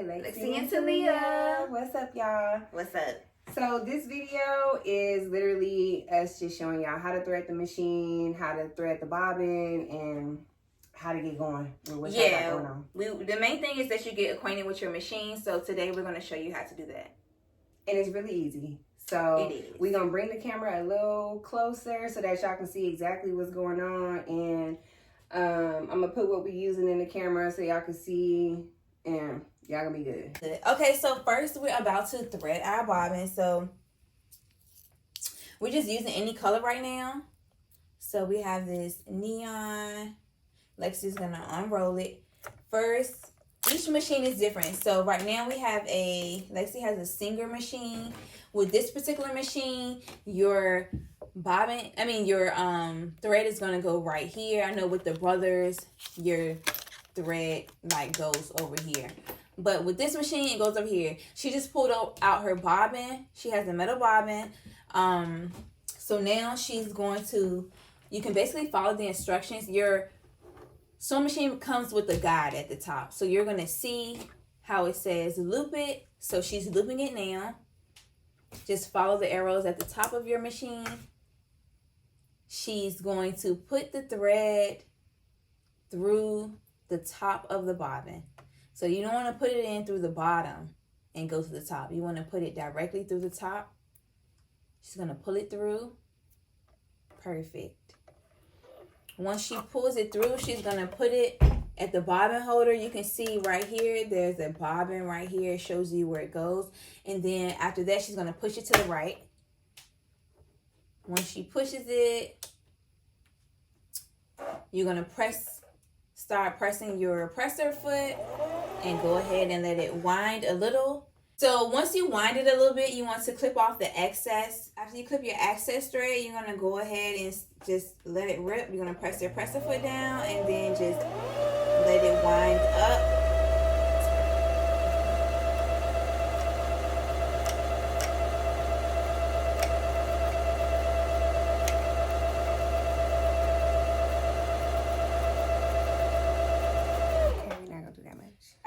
Lexxy&Talia. What's up, y'all? What's up? So this video is literally us just showing y'all how to thread the machine, how to thread the bobbin, and how to get going with what y'all got going on. The main thing is that you get acquainted with your machine. So today we're going to show you how to do that. And it's really easy. So we're going to bring the camera a little closer so that y'all can see exactly what's going on. And I'm going to put what we're using in the camera so y'all can see, and y'all gonna be good. Okay, so first we're about to thread our bobbin. So we're just using any color right now. So we have this neon. Lexxy's gonna unroll it. First, each machine is different. So right now we have Lexxy has a Singer machine. With this particular machine, your thread is gonna go right here. I know with the Brothers, your thread like goes over here. But with this machine, it goes over here. She just pulled out her bobbin. She has a metal bobbin. So now she's going to, you can basically follow the instructions. Your sewing machine comes with a guide at the top. So you're going to see how it says loop it. So she's looping it now. Just follow the arrows at the top of your machine. She's going to put the thread through the top of the bobbin. So you don't want to put it in through the bottom and go to the top. You want to put it directly through the top. She's going to pull it through. Perfect. Once she pulls it through, she's going to put it at the bobbin holder. You can see right here, there's a bobbin right here. It shows you where it goes. And then after that, she's going to push it to the right. Once she pushes it, you're going to start pressing your presser foot and go ahead and let it wind a little. So once you wind it a little bit, you want to clip off the excess. After you clip your excess thread, you're going to go ahead and just let it rip. You're going to press your presser foot down and then just let it wind up.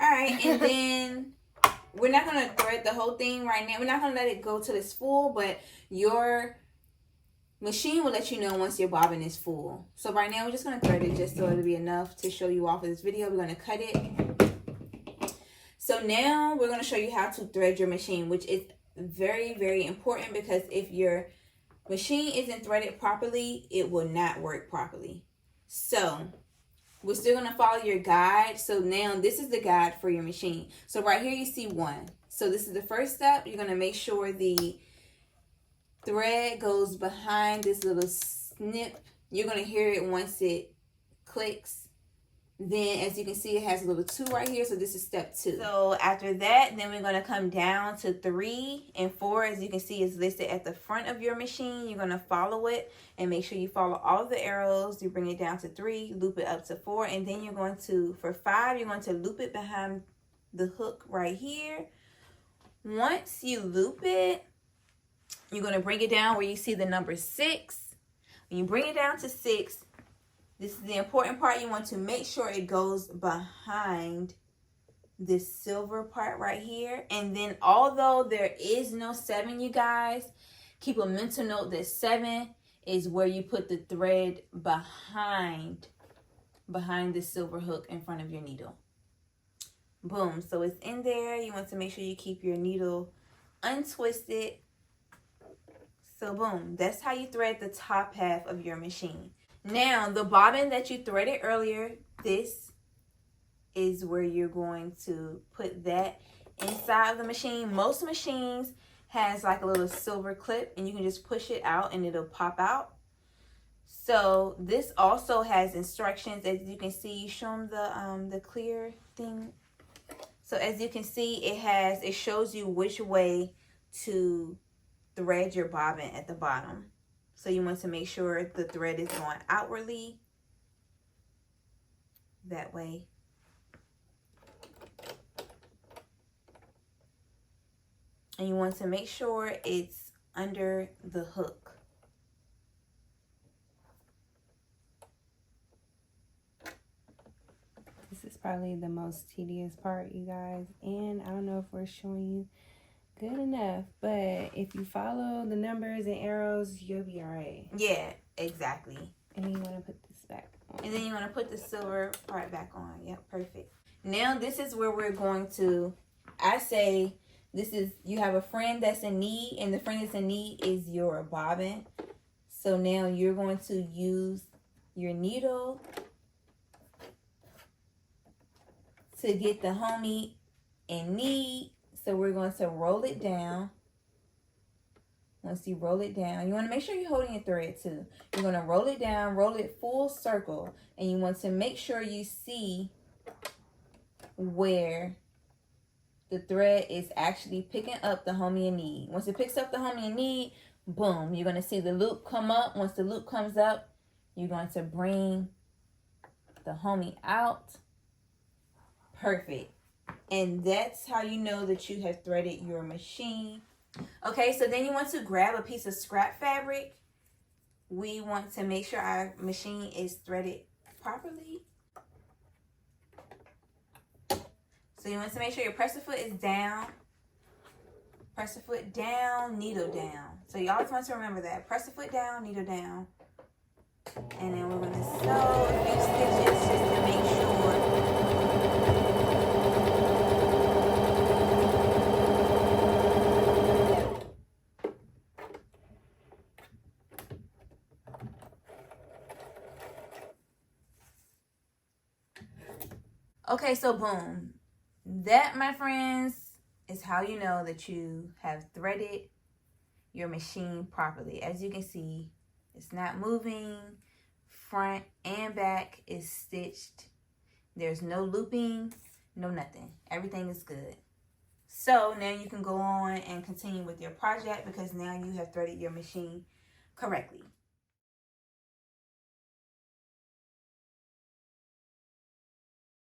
Alright, and then we're not going to thread the whole thing right now. We're not going to let it go till it's full, but your machine will let you know once your bobbin is full. So right now we're just going to thread it just so it'll be enough to show you off of this video. We're going to cut it. So now we're going to show you how to thread your machine, which is very, very important, because if your machine isn't threaded properly, it will not work properly. So we're still going to follow your guide. So now this is the guide for your machine. So right here you see 1. So this is the first step. You're going to make sure the thread goes behind this little snip. You're going to hear it once it clicks. Then as you can see, it has a little 2 right here. So this is step 2. So after that, then we're going to come down to 3 and 4. As you can see, is listed at the front of your machine. You're going to follow it and make sure you follow all of the arrows. You bring it down to 3, loop it up to 4. And then you're going to, for 5, you're going to loop it behind the hook right here. Once you loop it, you're going to bring it down where you see the number 6. When you bring it down to 6, this is the important part. You want to make sure it goes behind this silver part right here. And then although there is no 7, you guys, keep a mental note that 7 is where you put the thread behind the silver hook in front of your needle. Boom. So it's in there. You want to make sure you keep your needle untwisted. So boom. That's how you thread the top half of your machine. Now, the bobbin that you threaded earlier, this is where you're going to put that inside of the machine. Most machines has like a little silver clip, and you can just push it out and it'll pop out. So this also has instructions. As you can see, show them the clear thing. So as you can see, it shows you which way to thread your bobbin at the bottom. So you want to make sure the thread is going outwardly. That way. And you want to make sure it's under the hook. probably the most tedious part, you guys. And I don't know if we're showing you good enough, but if you follow the numbers and arrows, you'll be all right. Yeah, exactly. And then you want to put this back on. And then you want to put the silver part back on. Yep, perfect. Now this is where we're going to, I say, this is, you have a friend that's in need, and the friend that's in need is your bobbin. So now you're going to use your needle to get the homie in need. So we're going to roll it down. Once you roll it down, you want to make sure you're holding your thread too. You're going to roll it down, roll it full circle, and you want to make sure you see where the thread is actually picking up the homie in need. Once it picks up the homie in need, boom, you're going to see the loop come up. Once the loop comes up, you're going to bring the homie out. Perfect. And that's how you know that you have threaded your machine. Okay, so then you want to grab a piece of scrap fabric. We want to make sure our machine is threaded properly. So you want to make sure your presser foot is down. Presser foot down, needle down. So you always want to remember that. Presser foot down, needle down. And then we're going to sew a few stitches just to make sure. Okay, so boom. That, my friends, is how you know that you have threaded your machine properly. As you can see, it's not moving. Front and back is stitched. There's no looping, no nothing. Everything is good. So now you can go on and continue with your project because now you have threaded your machine correctly.